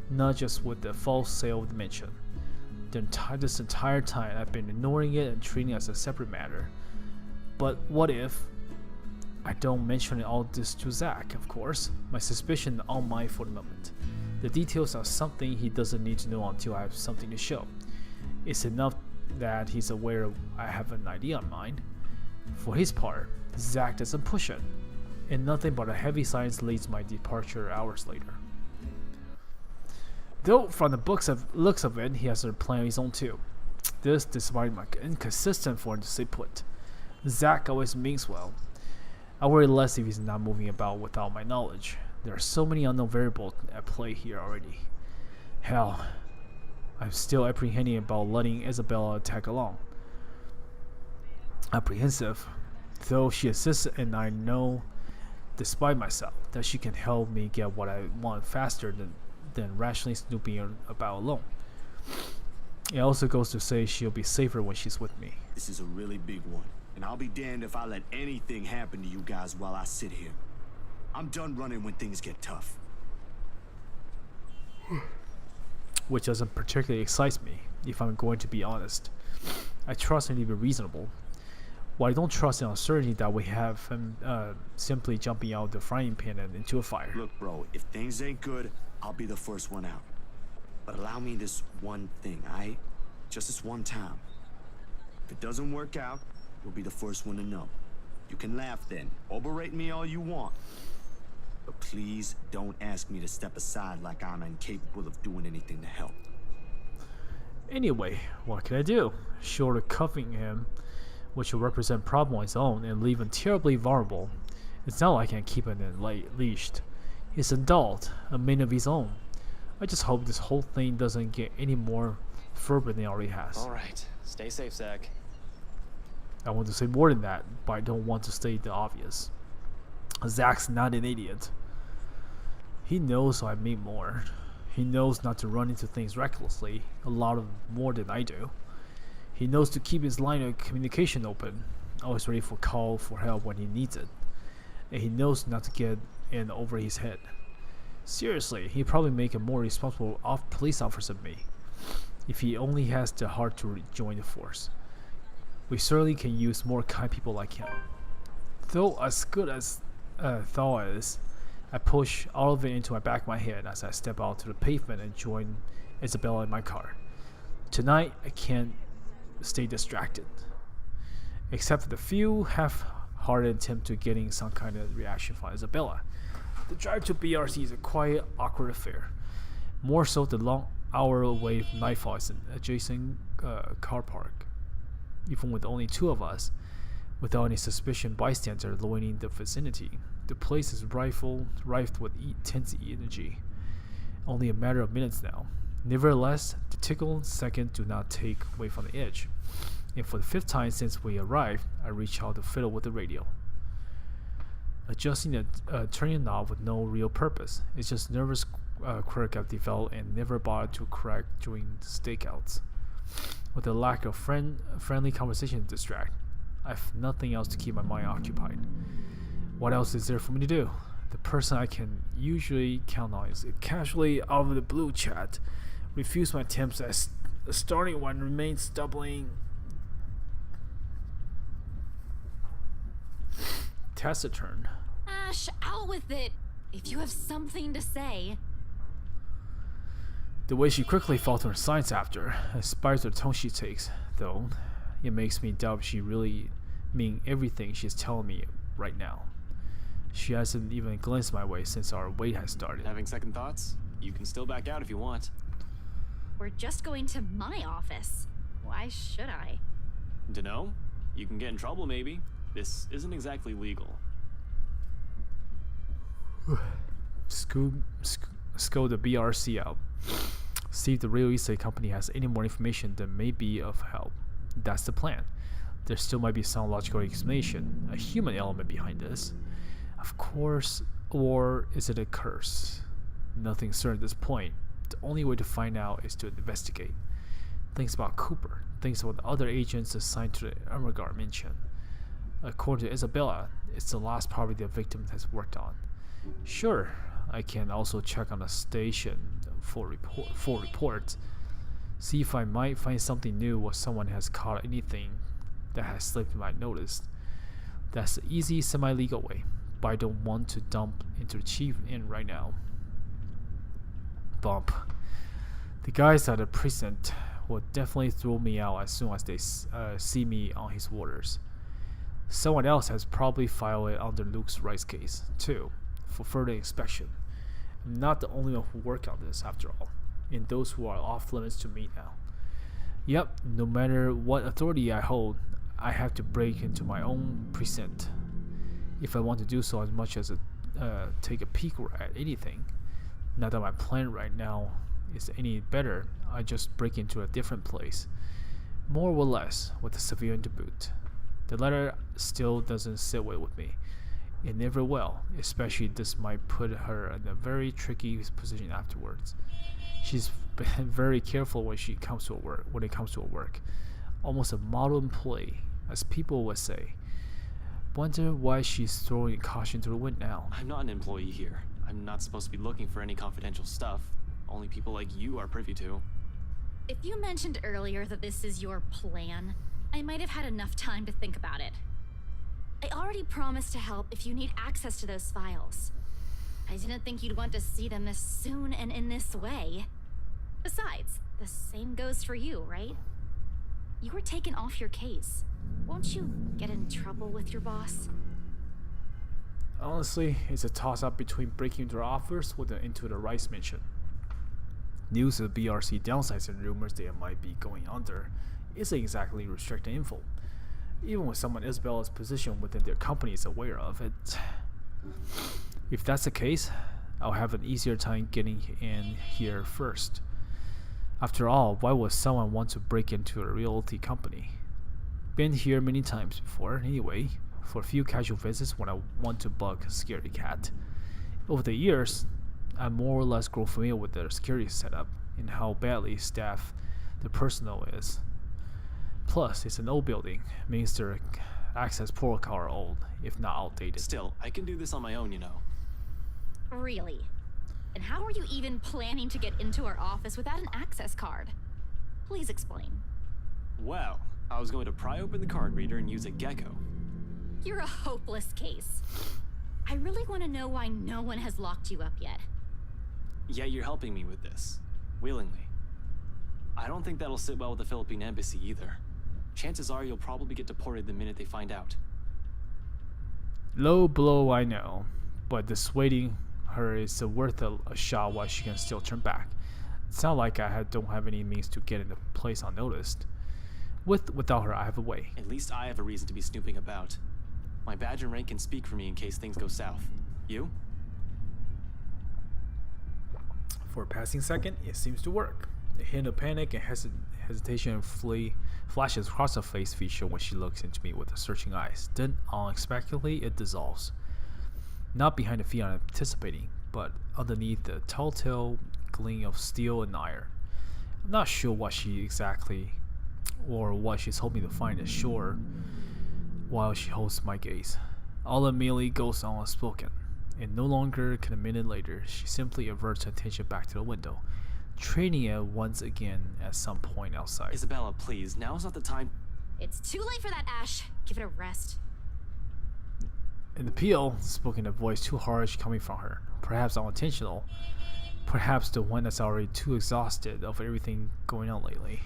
not just with the false sale of the mansion. This entire time I've been ignoring it and treating it as a separate matter. But what if I don't mention all this to Zach, of course? My suspicion all mine for the moment. The details are something he doesn't need to know until I have something to show. It's enough that he's aware I have an idea on mind. For his part, Zach doesn't push it, and nothing but a heavy silence leads my departure hours later. Though from the looks of it, he has a plan of his own too. This despite my inconsistent for him to stay put. Zach always means well. I worry less if he's not moving about without my knowledge. There are so many unknown variables at play here already. Hell, I'm still apprehending about letting Isabella tag along. Apprehensive, though she insists, and I know, despite myself, that she can help me get what I want faster than rationally snooping about alone. It also goes to say she'll be safer when she's with me. This is a really big one, and I'll be damned if I let anything happen to you guys while I sit here. I'm done running when things get tough. Which doesn't particularly excite me, if I'm going to be honest. I trust him to be reasonable. While I don't trust the uncertainty that we have him simply jumping out the frying pan and into a fire. Look, bro, if things ain't good, I'll be the first one out. But allow me this one thing, aight? Just this one time. If it doesn't work out, you'll be the first one to know. You can laugh then, or berate me all you want. But please don't ask me to step aside like I'm incapable of doing anything to help. Anyway, what can I do? Short of cuffing him, which will represent a problem on its own and leave him terribly vulnerable, it's not like I can keep him leashed. He's an adult, a man of his own. I just hope this whole thing doesn't get any more fervent than it already has. Alright, stay safe, Zach. I want to say more than that, but I don't want to state the obvious. Zach's not an idiot. He knows I mean more. He knows not to run into things recklessly, a lot of more than I do. He knows to keep his line of communication open, always ready for call for help when he needs it. And he knows not to get in over his head. Seriously, he'd probably make a more responsible police officer than me, if he only has the heart to join the force. We certainly can use more kind people like him. Though as good as thaw is. I push all of it into my back of my head as I step out to the pavement and join Isabella in my car. Tonight, I can't stay distracted. Except for the few half-hearted attempt to getting some kind of reaction from Isabella. The drive to BRC is a quiet, awkward affair. More so the long hour away from nightfall is an adjacent car park. Even with only two of us, without any suspicion bystander loitering the vicinity, the place is rife with tense energy. Only a matter of minutes now. Nevertheless, the tickle second do not take away from the edge. And for the 5th time since we arrived, I reach out to fiddle with the radio. Adjusting the turning knob with no real purpose. It's just nervous quirk I've developed and never bothered to correct during stakeouts. With the lack of friendly conversation to distract, I have nothing else to keep my mind occupied. What else is there for me to do? The person I can usually count on is casually out of the blue chat. Refuse my attempts at starting one, remains stumbling. Taciturn. Ash, out with it! If you have something to say. The way she quickly falls to her science after, inspires the tone she takes, though, it makes me doubt she really mean everything she's telling me right now. She hasn't even glanced my way since our wait has started. Having second thoughts? You can still back out if you want. We're just going to my office. Why should I? Dunno. You can get in trouble maybe. This isn't exactly legal. Scope the BRC out. See if the real estate company has any more information that may be of help. That's the plan. There still might be some logical explanation, a human element behind this. Of course, or is it a curse? Nothing certain at this point. The only way to find out is to investigate. Things about Cooper, things about the other agents assigned to the Ermengarde Mansion. According to Isabella, it's the last property the victim has worked on. Sure, I can also check on the station for reports. See if I might find something new or someone has caught anything that has slipped my notice. That's the easy, semi-legal way, but I don't want to dump into the chief in right now. Bump. The guys at the precinct will definitely throw me out as soon as they see me on his orders. Someone else has probably filed it under Luke's rights case, too, for further inspection. I'm not the only one who worked on this, after all, and those who are off limits to me now. Yep, no matter what authority I hold, I have to break into my own precinct. If I want to do so as much as take a peek at anything. Not that my plan right now is any better, I just break into a different place. More or less, with a civilian to boot. The letter still doesn't sit well with me. It never will, especially this might put her in a very tricky position afterwards. She's been very careful when it comes to her work. Almost a model employee, as people would say. Wonder why she's throwing caution to the wind now. I'm not an employee here. I'm not supposed to be looking for any confidential stuff. Only people like you are privy to. If you mentioned earlier that this is your plan, I might have had enough time to think about it. I already promised to help if you need access to those files. I didn't think you'd want to see them this soon and in this way. Besides, the same goes for you, right? You were taken off your case. Won't you get in trouble with your boss? Honestly, it's a toss-up between breaking into her office or into the Rice Mansion. News of the BRC downsides and rumors they might be going under isn't exactly restricted info. Even when someone Isabella's position within their company is aware of it. If that's the case, I'll have an easier time getting in here first. After all, why would someone want to break into a realty company? Been here many times before, anyway, for a few casual visits when I want to bug a scaredy cat. Over the years, I more or less grow familiar with the security setup and how badly staffed the personnel is. Plus, it's an old building, means their access protocol are old, if not outdated. Still, I can do this on my own, you know. Really? And how are you even planning to get into our office without an access card? Please explain. Well, I was going to pry open the card reader and use a gecko. You're a hopeless case. I really want to know why no one has locked you up yet. Yeah, you're helping me with this. Willingly. I don't think that'll sit well with the Philippine embassy either. Chances are you'll probably get deported the minute they find out. Low blow, I know, but dissuading her is worth a shot while she can still turn back. It's not like don't have any means to get in the place unnoticed. Without her, I have a way. At least I have a reason to be snooping about. My badge and rank can speak for me in case things go south. You? For a passing second, it seems to work. A hint of panic and hesitation flashes across her face feature when she looks into me with her searching eyes. Then, unexpectedly, it dissolves. Not behind the fear I'm anticipating, but underneath the telltale gleam of steel and iron. I'm not sure what she's hoping to find ashore while she holds my gaze. All immediately goes on unspoken, and no longer can a minute later she simply averts her attention back to the window, training it once again at some point outside. Isabella, please, now's not the time. It's too late for that, Ash. Give it a rest. An appeal, spoken in a voice too harsh coming from her, perhaps unintentional, perhaps the one that's already too exhausted of everything going on lately.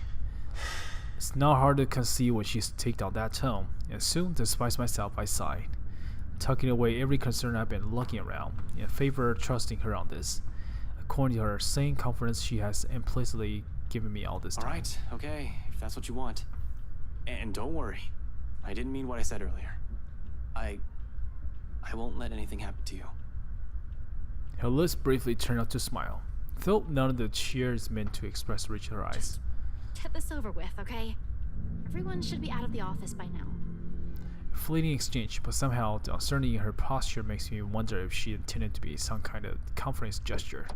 It's not hard to conceive when she's taken on that tone, and soon, despite myself, I sighed, tucking away every concern I've been looking around, in favor of trusting her on this, according to her same confidence she has implicitly given me all this time. Alright, okay, if that's what you want. And don't worry, I didn't mean what I said earlier. I won't let anything happen to you. Her lips briefly turned up to smile, though none of the cheer is meant to express reach her eyes. Get this over with, okay? Everyone should be out of the office by now. A fleeting exchange, but somehow the uncertainty in her posture makes me wonder if she intended to be some kind of comforting gesture.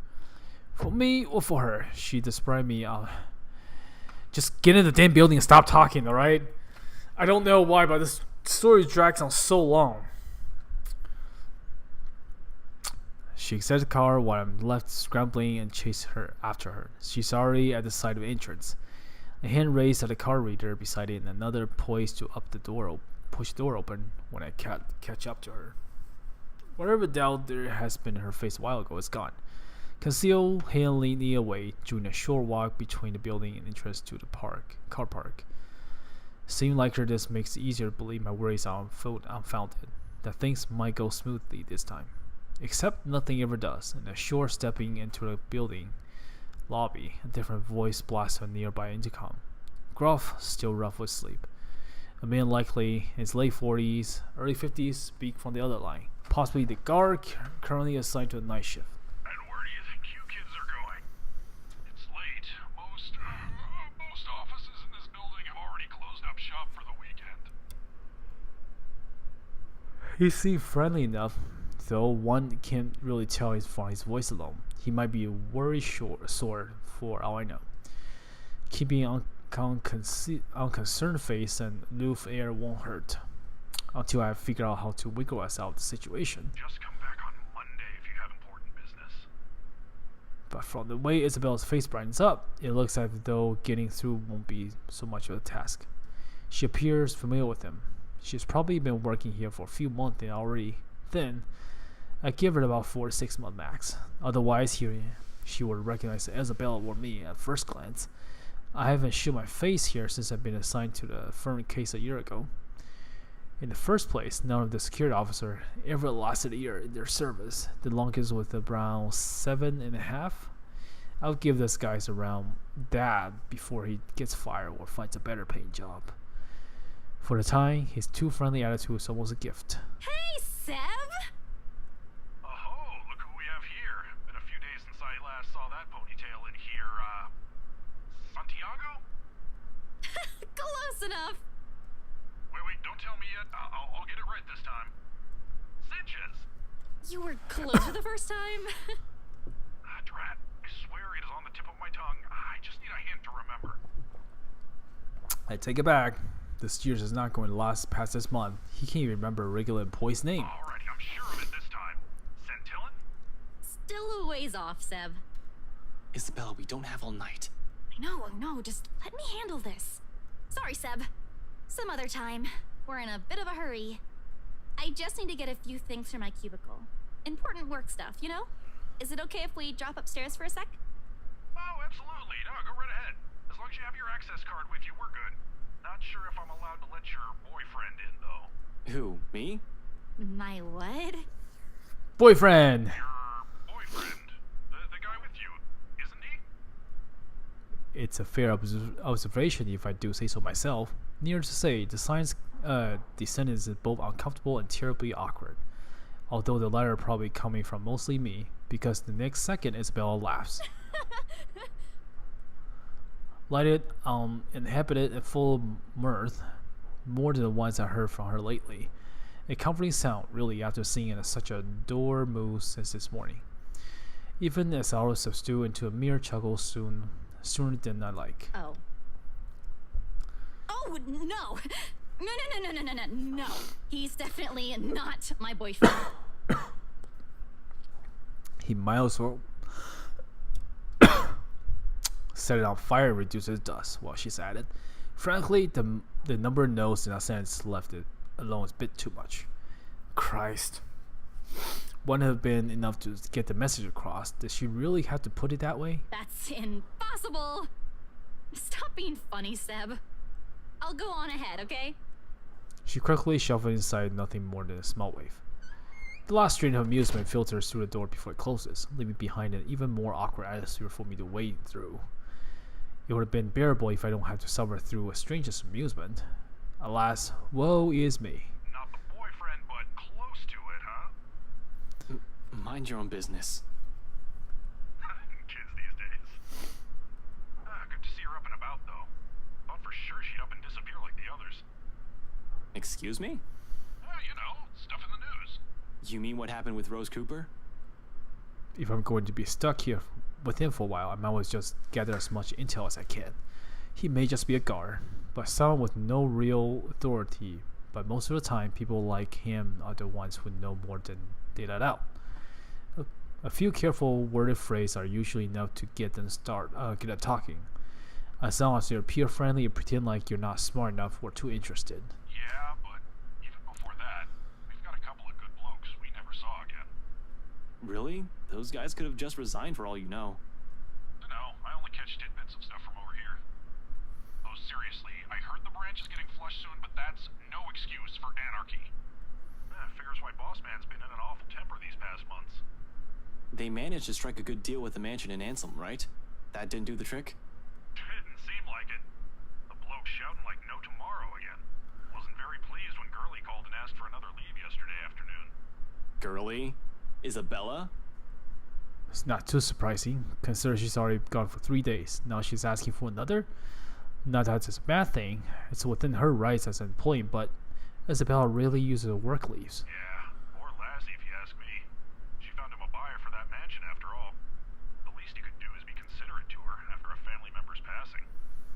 For me or for her, she described me. Just get in the damn building and stop talking, alright? I don't know why, but this story drags on so long. She exited the car while I'm left scrambling and chase her after her. She's already at the side of the entrance. A hand raised at the car reader beside it and another poised to push the door open when I catch up to her. Whatever doubt there has been in her face a while ago is gone. Concealed, hand leaning away during a short walk between the building and entrance to the car park. Seeing like her, this makes it easier to believe my worries are unfounded, that things might go smoothly this time. Except nothing ever does, and as sure stepping into the building lobby, a different voice blasts a nearby intercom. Gruff, still rough with sleep. A man likely in his late 40s, early 50s, speak from the other line, possibly the guard currently assigned to a night shift. And where do you think you kids are going? It's late. Most offices in this building have already closed up shop for the weekend. He seemed friendly enough, though one can't really tell from his voice alone. He might be worried sore for all I know. Keeping unconcerned face and aloof air won't hurt, until I figure out how to wiggle us out of the situation. Just come back on Monday if you have important business. But from the way Isabella's face brightens up, it looks as though getting through won't be so much of a task. She appears familiar with him. She's probably been working here for a few months and already thin. I give her about 4 to 6 months max. Otherwise, she would recognize Isabella or me at first glance. I haven't shown my face here since I've been assigned to the firm case a year ago. In the first place, none of the security officers ever lasted a year in their service. The longest was around 7.5. I'll give this guy around that before he gets fired or finds a better paying job. For the time, his too friendly attitude is almost a gift. Hey, Seb! Oh, look who we have here. Been a few days since I last saw that ponytail in here, Santiago? Close enough! Wait, don't tell me yet. I'll get it right this time. Sanchez! You were closer the first time? Drat. I swear it is on the tip of my tongue. I just need a hint to remember. I take it back. This year's is not going to last past this month. He can't even remember a regular employee's name. Alrighty, I'm sure of it this time. Centillon? Still a ways off, Seb. Isabella, we don't have all night. I know, just let me handle this. Sorry, Seb. Some other time. We're in a bit of a hurry. I just need to get a few things from my cubicle. Important work stuff, you know? Is it okay if we drop upstairs for a sec? Oh, absolutely. No, go right ahead. As long as you have your access card with you, we're good. Not sure if I'm allowed to let your boyfriend in, though. Who, me? My what? Boyfriend! Your boyfriend. The guy with you, isn't he? It's a fair observation if I do say so myself. Needless to say, the science descent is both uncomfortable and terribly awkward. Although the latter probably coming from mostly me, because the next second Isabella laughs. Lighted, inhabited, and full of mirth, more than the ones I heard from her lately. A comforting sound, really, after seeing such a door move since this morning. Even as I was subdued into a mere chuckle sooner than I like. Oh. Oh, no! No. He's definitely not my boyfriend. He might as well set it on fire and reduce its dust, while she's at it. Frankly, the number of notes in that sentence left it alone is a bit too much. Christ. Wouldn't have been enough to get the message across. Did she really have to put it that way? That's impossible. Stop being funny, Seb. I'll go on ahead, okay? She quickly shuffled inside nothing more than a small wave. The last strain of amusement filters through the door before it closes, leaving behind an even more awkward atmosphere for me to wade through. It would have been bearable if I don't have to suffer through a stranger's amusement. Alas, woe is me. Not the boyfriend, but close to it, huh? Mind your own business. Kids these days. Good to see her up and about, though. Thought for sure she'd up and disappear like the others. Excuse me? You know, stuff in the news. You mean what happened with Rose Cooper? If I'm going to be stuck here with him for a while, I might as well just gather as much intel as I can. He may just be a guard, but someone with no real authority. But most of the time, people like him are the ones who know more than they let out. A few careful worded phrases are usually enough to get them get talking. As long as they appear friendly and pretend like you're not smart enough or too interested. Yeah, but even before that, we've got a couple of good blokes we never saw again. Really? Those guys could have just resigned for all you know. No, I only catch tidbits of stuff from over here. Though seriously, I heard the branch is getting flushed soon, but that's no excuse for anarchy. Figures why Boss Man's been in an awful temper these past months. They managed to strike a good deal with the mansion in Ansem, right? That didn't do the trick? Didn't seem like it. The bloke shouting like no tomorrow again. Wasn't very pleased when Gurley called and asked for another leave yesterday afternoon. Gurley? Isabella? It's not too surprising, considering she's already gone for 3 days. Now she's asking for another? Not that it's a bad thing. It's within her rights as an employee, but Isabella really uses her work leaves. Yeah, poor Lassie if you ask me. She found him a buyer for that mansion after all. The least he could do is be considerate to her after a family member's passing.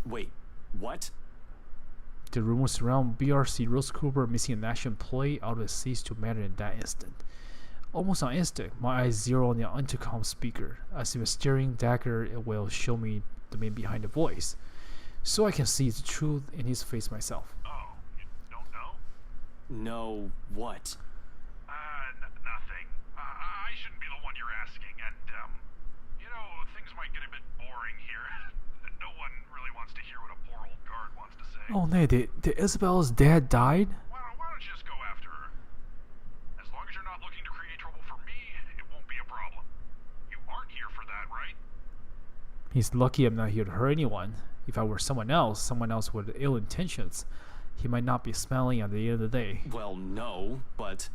Wait, what? The rumors around BRC Rose Cooper missing a national employee out of it ceased to matter in that instant. Almost on instinct, my eyes zero on the intercom speaker, as if a staring dagger will show me the man behind the voice, so I can see the truth in his face myself. Oh, you don't know? No, what? Nothing. I shouldn't be the one you're asking, and, you know, things might get a bit boring here. No one really wants to hear what a poor old guard wants to say. Oh no, did Isabella's dad died? Why don't you just go after her? As long as you're not looking to create trouble for me, it won't be a problem. You aren't here for that, right? He's lucky I'm not here to hurt anyone. If I were someone else with ill intentions, he might not be smiling at the end of the day. Well, no, but...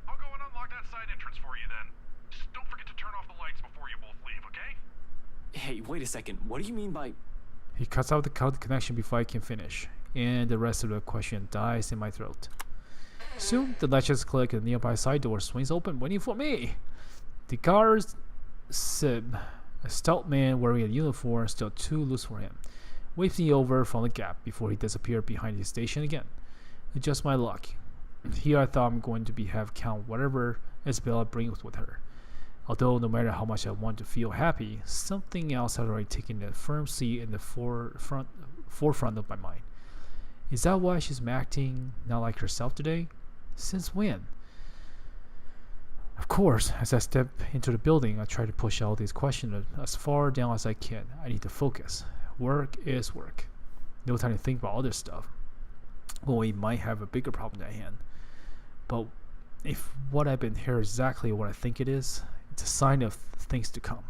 I'll go and unlock that side entrance for you then. Just don't forget to turn off the lights before you both leave, okay? Hey, wait a second. What do you mean by... He cuts out the connection before I can finish, and the rest of the question dies in my throat. Soon, the latches click and the nearby side door swings open, waiting for me. The guard's Sib, a stout man wearing a uniform still too loose for him, waves me over from the gap before he disappeared behind his station again. It's just my luck. Here I thought I'm going to have count whatever Isabella brings with her. Although no matter how much I want to feel happy, something else had already taken a firm seat in the forefront of my mind. Is that why she's acting not like herself today? Since when? Of course, as I step into the building, I try to push all these questions as far down as I can. I need to focus. Work is work. No time to think about other stuff. Well, we might have a bigger problem at hand. But if what I've been here is exactly what I think it is, it's a sign of things to come.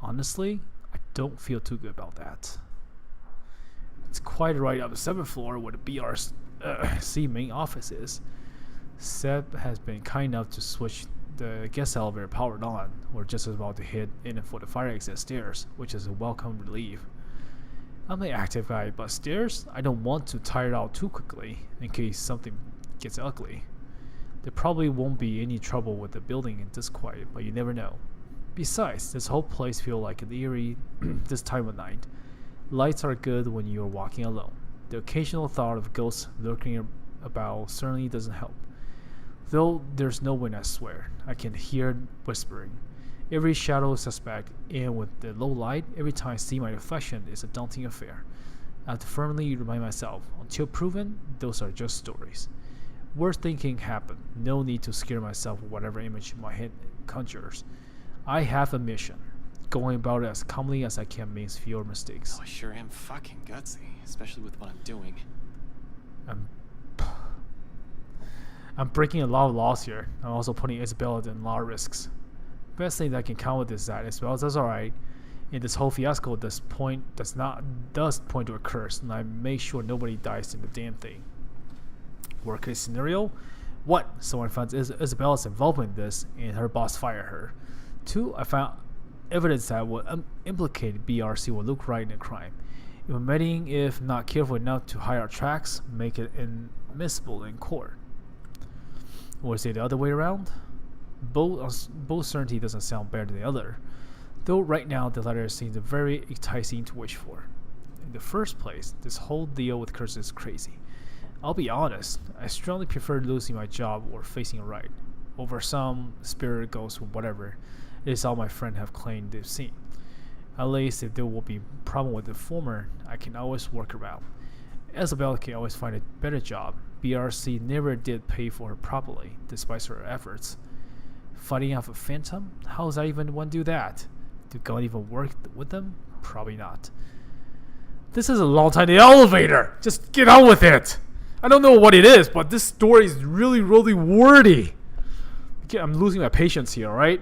Honestly, I don't feel too good about that. It's quite right up the 7th floor where the BRC main office is. Seb has been kind enough to switch the guest elevator powered on. We're just about to head in for the fire exit stairs, which is a welcome relief. I'm the active guy, but stairs, I don't want to tire out too quickly in case something gets ugly. There probably won't be any trouble with the building in this quiet, but you never know. Besides, this whole place feels like an eerie this time of night. Lights are good when you're walking alone. The occasional thought of ghosts lurking about certainly doesn't help. Though there's no wind, I swear. I can hear whispering. Every shadow is suspect, and with the low light, every time I see my reflection is a daunting affair. I have to firmly remind myself, until proven, those are just stories. Worst thinking happen. No need to scare myself with whatever image my head conjures. I have a mission. Going about it as calmly as I can means fewer mistakes. Oh, I sure am fucking gutsy, especially with what I'm doing. I'm breaking a lot of laws here. I'm also putting Isabella in a lot of risks. Best thing that I can count with is that Isabella does alright. In this whole fiasco, does point to a curse, and I make sure nobody dies in the damn thing. Worst case scenario, 1. Someone finds Isabella's involvement in this, and her boss fire her. 2. I found evidence that would implicate BRC will look right in a crime. Admitting, if not careful enough to hide our tracks, make it admissible in court. Or is it the other way around? Both certainty doesn't sound better than the other, though right now the latter seems very enticing to wish for. In the first place, this whole deal with curses is crazy. I'll be honest, I strongly prefer losing my job or facing a riot over some spirit, ghost, or whatever. It is all my friends have claimed they've seen. At least if there will be a problem with the former, I can always work around. Isabella can always find a better job. BRC never did pay for her properly, despite her efforts. Fighting off a phantom? How does anyone want to do that? Do God even work with them? Probably not. This is a long time in the elevator! Just get on with it! I don't know what it is, but this story is really, really wordy. I'm losing my patience here, alright?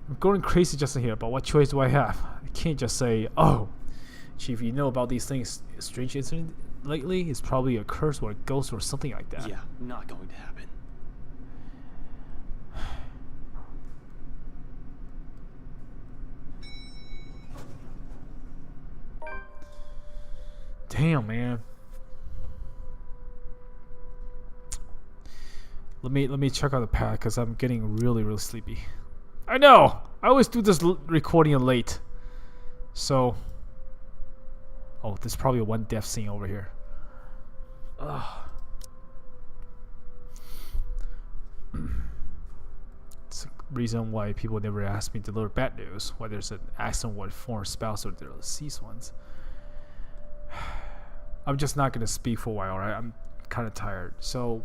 I'm going crazy just in here, but what choice do I have? I can't just say, oh, Chief, you know about these things, strange incident lately? It's probably a curse or a ghost or something like that. Yeah, not going to happen. Damn, man. Let me check out the pad because I'm getting really, really sleepy. I know! I always do this recording late. So... Oh, there's probably one death scene over here. Ugh. It's a reason why people never ask me to deliver bad news, whether there's an accident with a former spouse or the deceased ones. I'm just not gonna speak for a while, right? I'm kind of tired. So...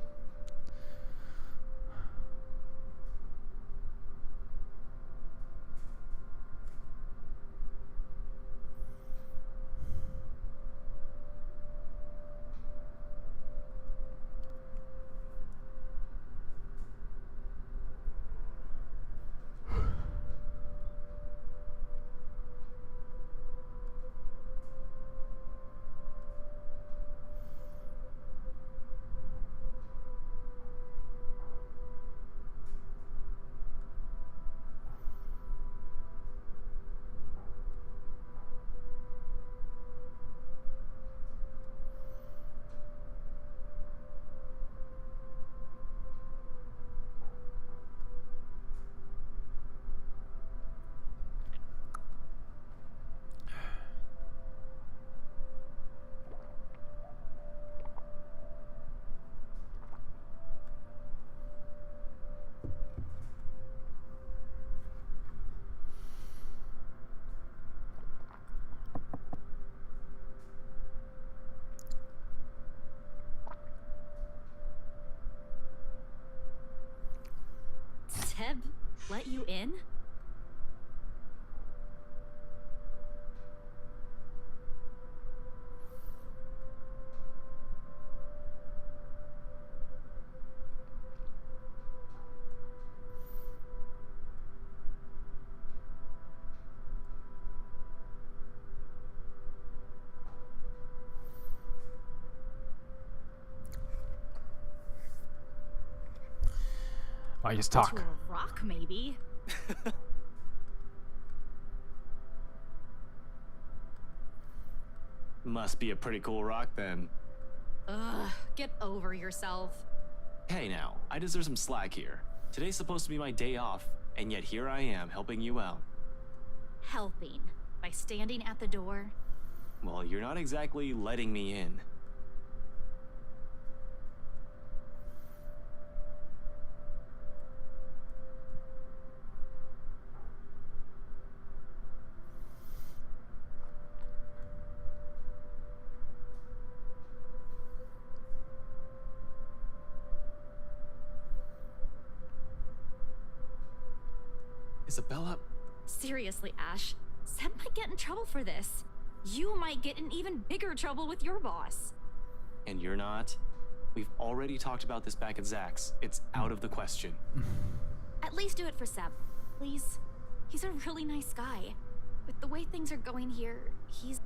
I just To talk. a rock, maybe. Must be a pretty cool rock then. Ugh, get over yourself. Hey now, I deserve some slack here. Today's supposed to be my day off, and yet here I am helping you out. Helping. By standing at the door. Well, you're not exactly letting me in. Isabella, Seriously, Ash. Seb might get in trouble for this. You might get in even bigger trouble with your boss. and you're not? We've already talked about this back at Zach's. It's out of the question. At least do it for Seb, please. He's a really nice guy. With the way things are going here, he's...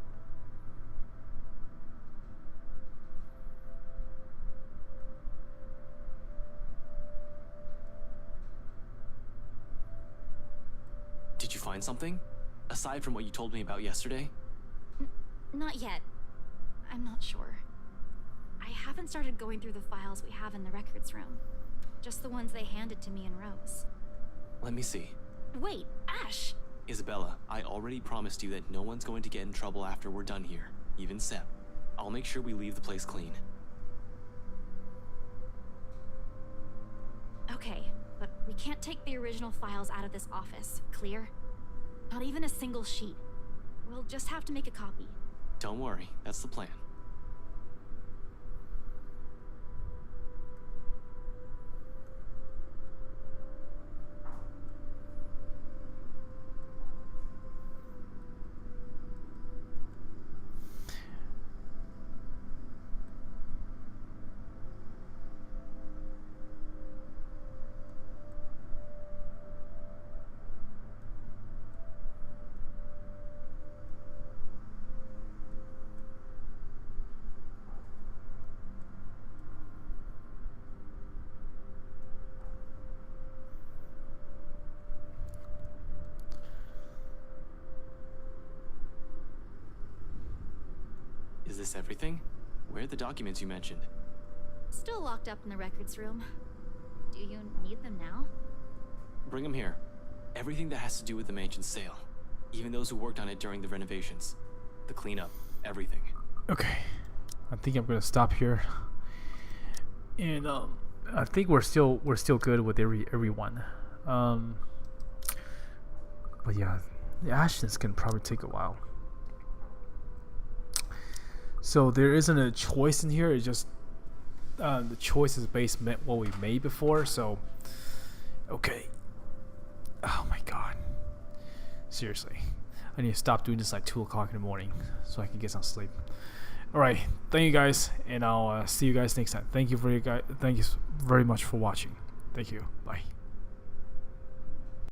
Did you find something? Aside from what you told me about yesterday? Not yet. I'm not sure. I haven't started going through the files we have in the records room. Just the ones they handed to me in rows. Let me see. Wait, Ash! Isabella, I already promised you that no one's going to get in trouble after we're done here, even Seb. I'll make sure we leave the place clean. Okay, but we can't take the original files out of this office, clear? Not even a single sheet. We'll just have to make a copy. Don't worry, that's the plan. Is this everything? Where are the documents you mentioned? Still locked up in the records room. Do you need them now? Bring them here. Everything that has to do with the mansion's sale. Even those who worked on it during the renovations. The cleanup. Everything. Okay, I think I'm gonna stop here. And I think we're still good with everyone. But yeah, the Ashtons can probably take a while. So there isn't a choice in here. It's just the choice is based on what we made before. So okay. Oh my god. Seriously, I need to stop doing this like 2 o'clock in the morning so I can get some sleep. All right, thank you guys, and I'll see you guys next time. Thank you very much for watching. Thank you. Bye.